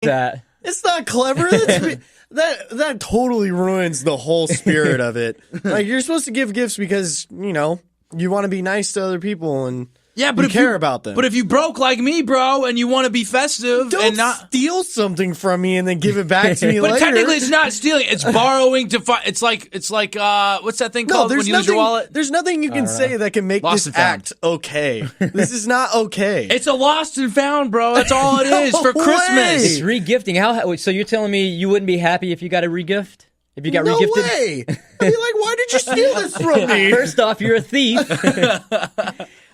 that. It's not clever. That totally ruins the whole spirit of it. Like, you're supposed to give gifts because, you know, you want to be nice to other people and but you care about them. But if you broke like me, bro, and you want to be festive don't and not steal something from me and then give it back to me but later. technically, it's not stealing. It's borrowing to find. It's like what's that thing called when you lose your wallet? There's nothing you can say that can make Lost this and found. act okay. This is not okay. It's a lost and found, bro. That's all it is for way. Christmas. It's regifting. So you're telling me you wouldn't be happy if you got a regift? If you got no regifted? way. I'd be like, why did you steal this from me? First off, you're a thief.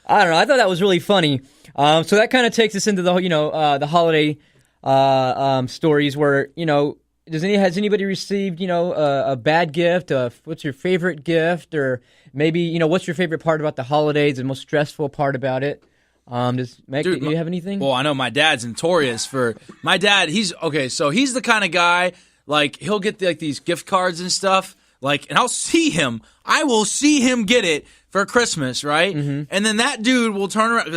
I don't know. I thought that was really funny. So that kind of takes us into the holiday stories where, you know, has anybody received, you know, a bad gift? What's your favorite gift? Or maybe, you know, what's your favorite part about the holidays, the most stressful part about it? Does Mick, do you have anything? Well, I know my dad's notorious for my dad. He's the kind of guy, like, he'll get these gift cards and stuff, like, and I will see him get it for Christmas, right? Mm-hmm. And then that dude will turn around.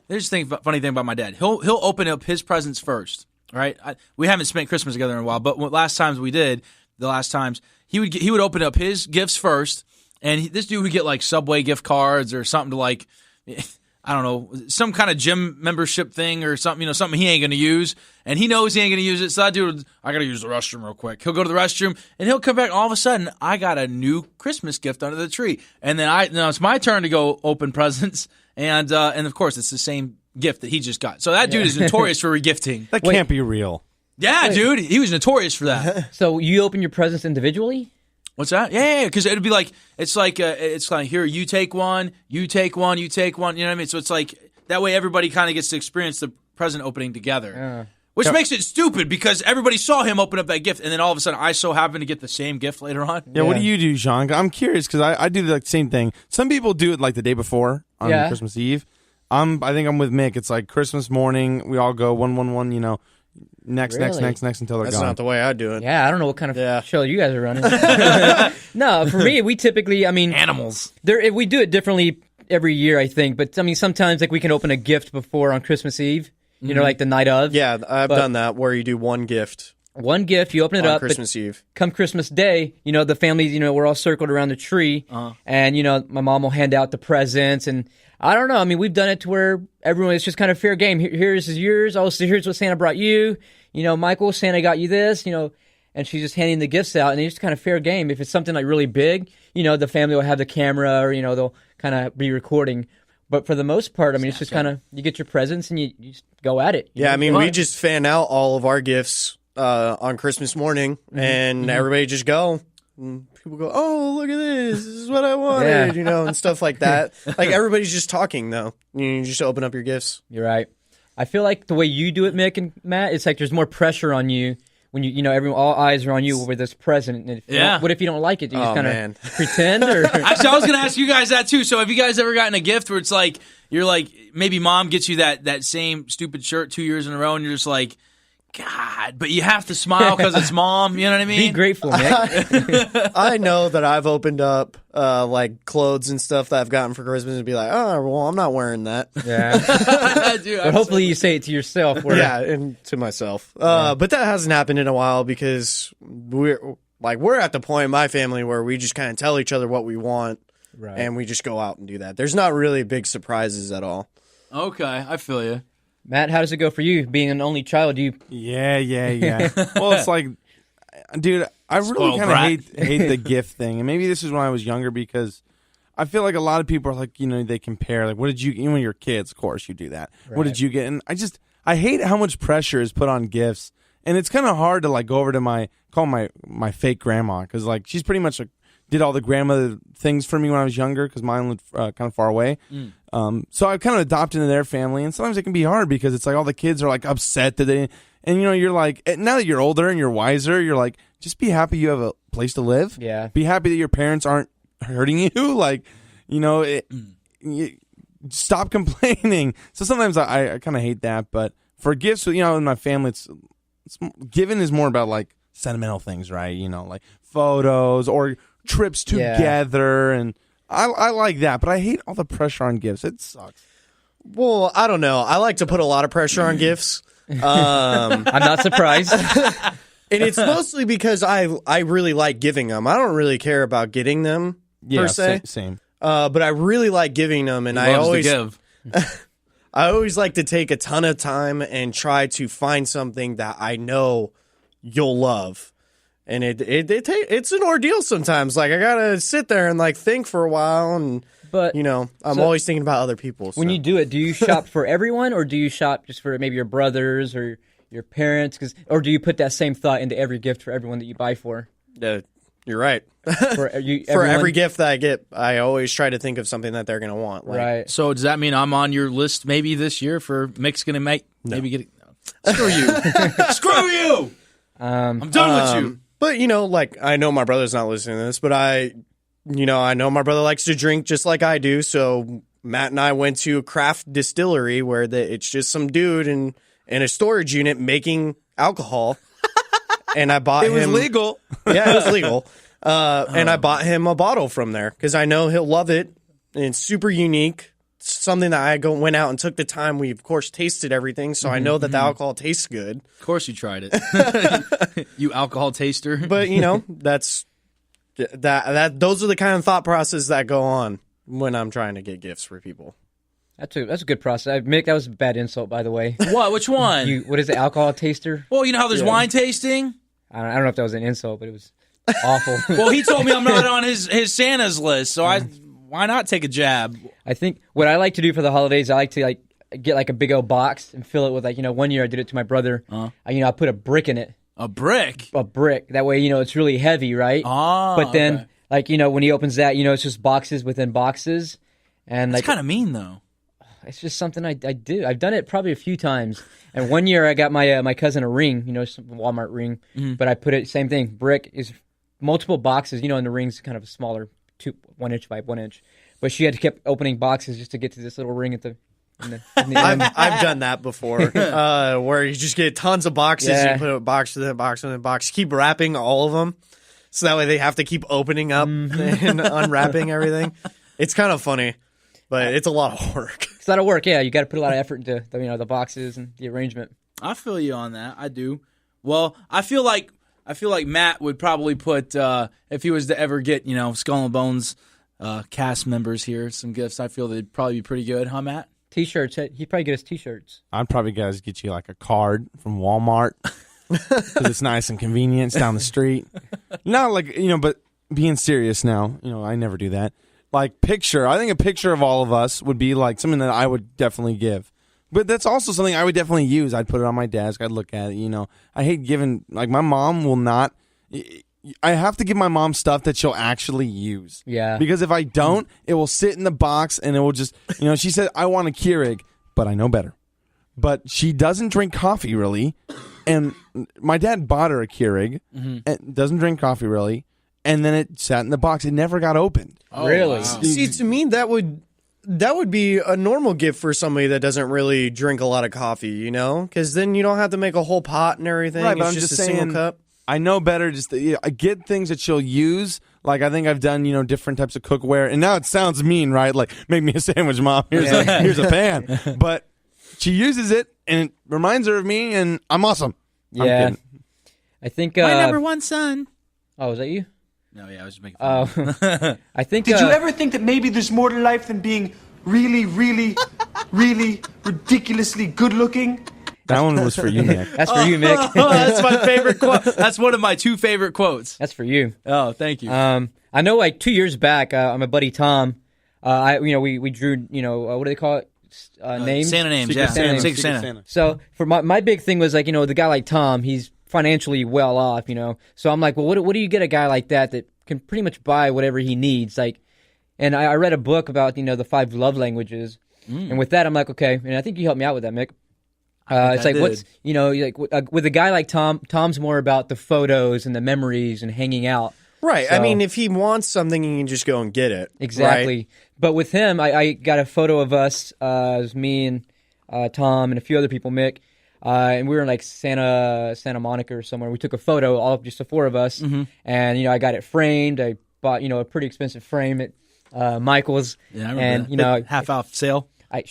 There's a funny thing about my dad. He'll open up his presents first, right? We haven't spent Christmas together in a while, but the last times he would open up his gifts first, and this dude would get like Subway gift cards or something to, like, I don't know, some kind of gym membership thing or something, you know, something he ain't going to use. And he knows he ain't going to use it. So that dude, I got to use the restroom real quick. He'll go to the restroom and he'll come back. All of a sudden, I got a new Christmas gift under the tree. And then it's my turn to go open presents. And of course, it's the same gift that he just got. So that dude is notorious for regifting. That can't be real. Yeah, dude. He was notorious for that. So you open your presents individually? What's that? Yeah, because it'd be like it's like here, you take one, you take one, you take one. You know what I mean? So it's like that way everybody kind of gets to experience the present opening together, which makes it stupid because everybody saw him open up that gift, and then all of a sudden I so happen to get the same gift later on. Yeah, what do you do, Sean? I'm curious because I do the same thing. Some people do it like the day before on Christmas Eve. I think I'm with Mick. It's like Christmas morning. We all go 1-1-1. You know. Next until they're gone. That's not the way I do it. Yeah, I don't know what kind of show you guys are running. No, for me, we typically, animals. We do it differently every year, I think. But sometimes like we can open a gift before on Christmas Eve. You know, like the night of. Yeah, I've done that where you do one gift. One gift, you open it up. Christmas Eve. Come Christmas Day, you know, the families, you know, we're all circled around the tree, and you know, my mom will hand out the presents, and I don't know. We've done it to where everyone is just kind of fair game. Here's yours. Oh, so here's what Santa brought you. You know, Michael, Santa got you this. You know, and she's just handing the gifts out, and it's just kind of fair game. If it's something like really big, you know, the family will have the camera, or you know, they'll kind of be recording. But for the most part, it's just kind of you get your presents and you just go at it. Yeah, we just fan out all of our gifts on Christmas morning, and everybody just go. And people go, oh, look at this. This is what I wanted, you know, and stuff like that. Like, everybody's just talking, though. You just open up your gifts. You're right. I feel like the way you do it, Mick and Matt, it's like there's more pressure on you when you know, all eyes are on you with this present. And what if you don't like it? Do you just kind of pretend? Or? Actually, I was going to ask you guys that, too. So have you guys ever gotten a gift where it's like, you're like, maybe mom gets you that same stupid shirt 2 years in a row, and you're just like, God, but you have to smile because it's mom. You know what I mean? Be grateful, Mick. I know that I've opened up like clothes and stuff that I've gotten for Christmas and be like, oh, well, I'm not wearing that. Yeah. Dude, but hopefully you say it to yourself. Yeah, and to myself. But that hasn't happened in a while because we're at the point in my family where we just kind of tell each other what we want, and we just go out and do that. There's not really big surprises at all. Okay, I feel you. Matt, how does it go for you? Being an only child, Yeah. Well, it's like, dude, I really kind of hate the gift thing. And maybe this is when I was younger because I feel like a lot of people are like, you know, they compare. Like, what did you, when you're kids, of course, you do that. Right. What did you get? And I hate how much pressure is put on gifts. And it's kind of hard to, like, go over to call my fake grandma because, like, she's pretty much did all the grandmother things for me when I was younger because mine lived kind of far away. So I kind of adopted into their family, and sometimes it can be hard because it's like all the kids are like upset that they, and you know, you're like, now that you're older and you're wiser, you're like, just be happy you have a place to live. Yeah. Be happy that your parents aren't hurting you. Like, you know, stop complaining. So sometimes I kind of hate that, but for gifts, you know, in my family, it's giving is more about like sentimental things, right? You know, like photos or trips together, and I like that, but I hate all the pressure on gifts. It sucks. Well, I don't know. I like to put a lot of pressure on gifts. I'm not surprised. And it's mostly because I really like giving them. I don't really care about getting them per se. Same. But I really like giving them, and I always give. I always like to take a ton of time and try to find something that I know you'll love. And it's an ordeal sometimes. Like, I gotta sit there and like think for a while, and But I'm always thinking about other people. When you do it, do you shop for everyone, or do you shop just for maybe your brothers or your parents? Or do you put that same thought into every gift for everyone that you buy for? You're right. For every gift that I get, I always try to think of something that they're gonna want. Like, right. So does that mean I'm on your list maybe this year for Mick's gonna maybe get? No. Screw you. Screw you. I'm done with you. But like, I know my brother's not listening to this, but I know my brother likes to drink just like I do. So Matt and I went to a craft distillery where it's just some dude in a storage unit making alcohol. And I bought him. It was legal. Yeah, it was legal. And I bought him a bottle from there because I know he'll love it. And it's super unique. It's something that I went out and took the time. We, of course, tasted everything. So I know that the alcohol tastes good. Of course you tried it. You alcohol taster. But, that's those are the kind of thought processes that go on when I'm trying to get gifts for people. That's a good process. Mick, that was a bad insult, by the way. What? Which one? What is it, alcohol taster? Well, you know how there's wine tasting? I don't know if that was an insult, but it was awful. Well, he told me I'm not on his Santa's list, so why not take a jab? I think what I like to do for the holidays, I like to get a big old box and fill it with 1 year I did it to my brother. I put a brick in it. A brick? A brick. That way, it's really heavy, right? But then, when he opens that, it's just boxes within boxes. And That's kind of mean, though. It's just something I do. I've done it probably a few times. And 1 year I got my cousin a ring, some Walmart ring. But I put it, same thing, brick is multiple boxes, and the ring's kind of a smaller, 1 inch by 1 inch. But she had to keep opening boxes just to get to this little ring in the end. I've done that before, where you just get tons of boxes, Yeah. you put a box within a box within a box, keep wrapping all of them, so that way they have to keep opening up and unwrapping everything. It's kind of funny, but it's a lot of work. It's a lot of work, yeah. You got to put a lot of effort into the boxes and the arrangement. I feel you on that. I do. Well, I feel like Matt would probably put if he was to ever get Skull and Bones cast members here some gifts. I feel they'd probably be pretty good, huh, Matt? T-shirts. He'd probably get us T-shirts. I'd probably guys get you like a card from Walmart because it's nice and convenient. It's down the street. Not like but being serious now. I never do that. Like picture. I think a picture of all of us would be like something that I would definitely give. But that's also something I would definitely use. I'd put it on my desk. I'd look at it. I hate giving. Like my mom will not. I have to give my mom stuff that she'll actually use. Yeah. Because if I don't, it will sit in the box and it will just, she said, I want a Keurig, but I know better. But she doesn't drink coffee really. And my dad bought her a Keurig and doesn't drink coffee really. And then it sat in the box. It never got opened. Oh, really? Wow. See, to me, that would be a normal gift for somebody that doesn't really drink a lot of coffee, because then you don't have to make a whole pot and everything. Right, but it's I'm just just a saying, single cup. I know better. Just I get things that she'll use. Like I think I've done, different types of cookware. And now it sounds mean, right? Like make me a sandwich, Mom. Here's a pan. But she uses it, and it reminds her of me, and I'm awesome. Yeah, I think my number one son. Oh, is that you? No, yeah, I was just making fun. I think. Did you ever think that maybe there's more to life than being really, really, really ridiculously good looking? That one was for you, Mick. That's for you, Mick. That's my favorite quote. That's one of my two favorite quotes. That's for you. Oh, thank you. I know, 2 years back, my buddy Tom, we drew, what do they call it? Names? Santa names, Secret yeah. Santa. Secret Santa. So for my big thing was the guy like Tom, he's financially well off, So I'm like, well, what do you get a guy like that can pretty much buy whatever he needs? And I read a book about, the 5 love languages. And with that, I'm like, okay. And I think you helped me out with that, Mick. It's like, what's, with a guy like Tom, Tom's more about the photos and the memories and hanging out. Right. So, I mean, if he wants something, he can just go and get it. Exactly. Right? But with him, I got a photo of us, it was me and Tom and a few other people, Mick, and we were in like Santa Monica or somewhere. We took a photo, all just the 4 of us, and I got it framed. I bought a pretty expensive frame at Michael's. Yeah, I remember and that. Half off sale. But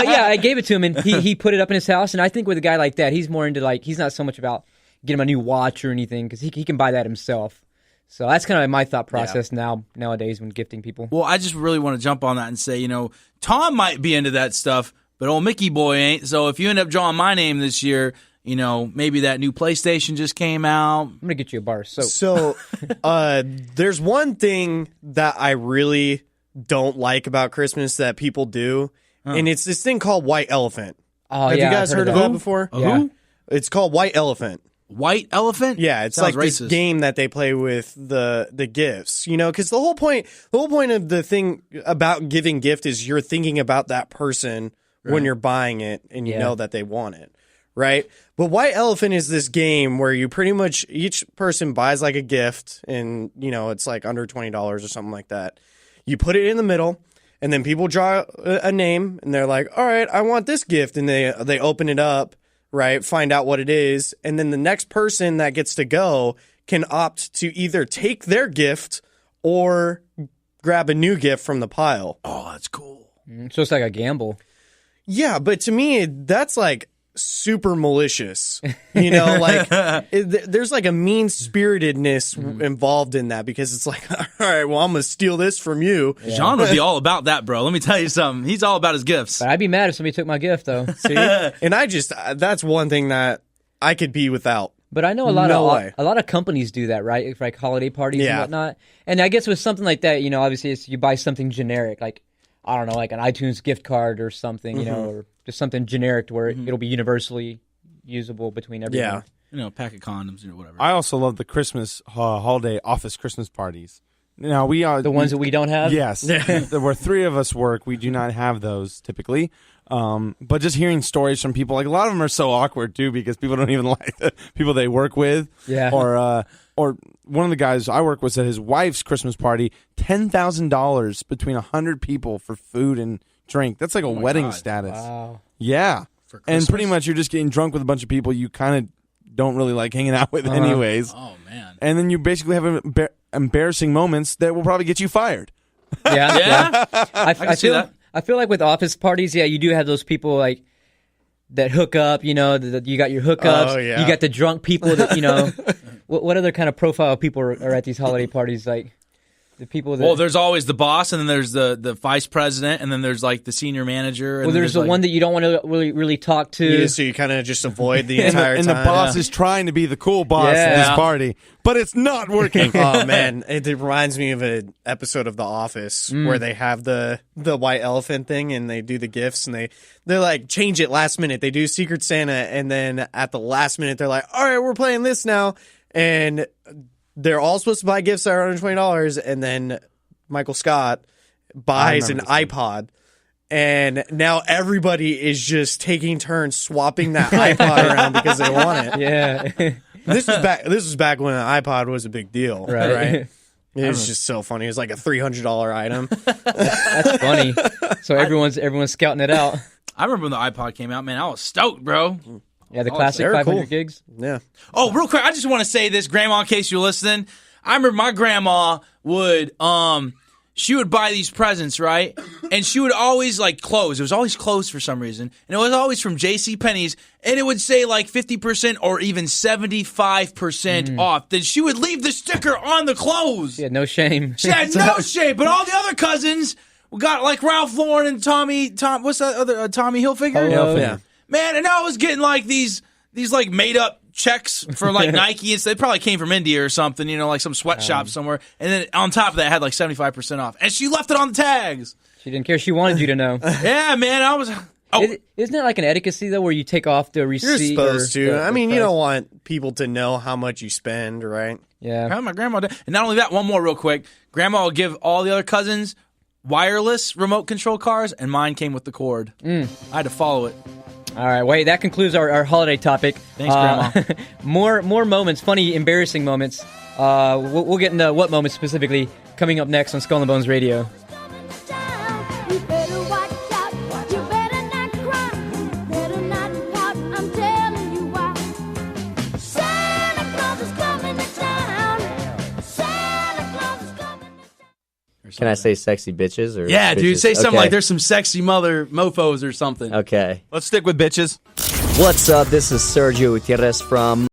yeah, I gave it to him, and he put it up in his house. And I think with a guy like that, he's more into he's not so much about getting him a new watch or anything because he can buy that himself. So that's kind of my thought process nowadays when gifting people. Well, I just really want to jump on that and say, Tom might be into that stuff, but old Mickey boy ain't. So if you end up drawing my name this year, maybe that new PlayStation just came out. I'm going to get you a bar of soap. So there's one thing that I really don't like about Christmas that people do, and it's this thing called White Elephant. Oh, Have you guys heard of that before? Yeah. Who? It's called White Elephant. White Elephant? Yeah, it's Sounds like racist. this game that they play with the gifts, because the whole point of the thing about giving gift is you're thinking about that person when you're buying it and you know that they want it, right? But White Elephant is this game where you pretty much each person buys like a gift and it's like under $20 or something like that. You put it in the middle and then people draw a name and they're like, "All right, I want this gift," and they open it up. Right, find out what it is, and then the next person that gets to go can opt to either take their gift or grab a new gift from the pile. Oh, that's cool. So it's like a gamble. Yeah, but to me, that's like super malicious. There's like a mean-spiritedness involved in that because it's like, all right, well, I'm going to steal this from you. Yeah. John would be all about that, bro. Let me tell you something. He's all about his gifts. But I'd be mad if somebody took my gift, though. See? And that's one thing that I could be without. But I know a lot of companies do that, right? For like holiday parties and whatnot. And I guess with something like that, obviously it's, you buy something generic, like, I don't know, like an iTunes gift card or something, or just something generic to where it'll be universally usable between everyone. Yeah. Pack of condoms or whatever. I also love the Christmas holiday office Christmas parties. Now we are the ones that we don't have. Yes, where three of us work, we do not have those typically. But just hearing stories from people, like a lot of them are so awkward too because people don't even like the people they work with. Yeah. Or one of the guys I work with said his wife's Christmas party, $10,000 between 100 people for food and drink. That's like a wedding status. Wow. Yeah. And pretty much you're just getting drunk with a bunch of people you kind of don't really like hanging out with anyways. Oh, man. And then you basically have embarrassing moments that will probably get you fired. Yeah? I can see that. I feel like with office parties, you do have those people like that hook up, you got your hookups. Oh, yeah. You got the drunk people that, what other kind of profile people are at these holiday parties? Like the people that... Well, there's always the boss, and then there's the vice president, and then there's like the senior manager. And there's the one that you don't want to really talk to. Yeah, so you kind of just avoid the entire time. And the boss is trying to be the cool boss at this party, but it's not working. Oh, man. It reminds me of an episode of The Office where they have the white elephant thing and they do the gifts and they're like, change it last minute. They do Secret Santa, and then at the last minute, they're like, all right, we're playing this now. And they're all supposed to buy gifts that are under $20, and then Michael Scott buys an iPod, and now everybody is just taking turns swapping that iPod around because they want it. Yeah. This was back when an iPod was a big deal, right? It was just so funny. It was like a $300 item. That's funny. So everyone's scouting it out. I remember when the iPod came out, man. I was stoked, bro. Yeah, the classic 500 gigs. Yeah. Oh, real quick, I just want to say this, Grandma, in case you're listening. I remember my grandma would she would buy these presents, right? And she would always like clothes. It was always clothes for some reason. And it was always from JCPenney's. And it would say like 50% or even 75% off. Then she would leave the sticker on the clothes. She had no shame. She had no shame. But all the other cousins got like Ralph Lauren and Tommy Hilfiger? Oh, yeah. Man, and I was getting like these like made up checks for like Nike and stuff. They probably came from India or something, like some sweatshop somewhere. And then on top of that, it had like 75% off. And she left it on the tags. She didn't care. She wanted you to know. Yeah, man. I was. Isn't it like an etiquette though, where you take off the receipt? You're supposed to. You don't want people to know how much you spend, right? Yeah. My grandma did. And not only that, one more real quick. Grandma would give all the other cousins wireless remote control cars, and mine came with the cord. I had to follow it. All right, wait. That concludes our holiday topic. Thanks, Grandma. More moments, funny, embarrassing moments. We'll get into what moments specifically coming up next on Skull and Bones Radio. Can I say sexy bitches? Or Yeah, bitches? dude. Say something Okay. like there's some sexy mother mofos or something. Okay. Let's stick with bitches. What's up? This is Sergio Gutierrez from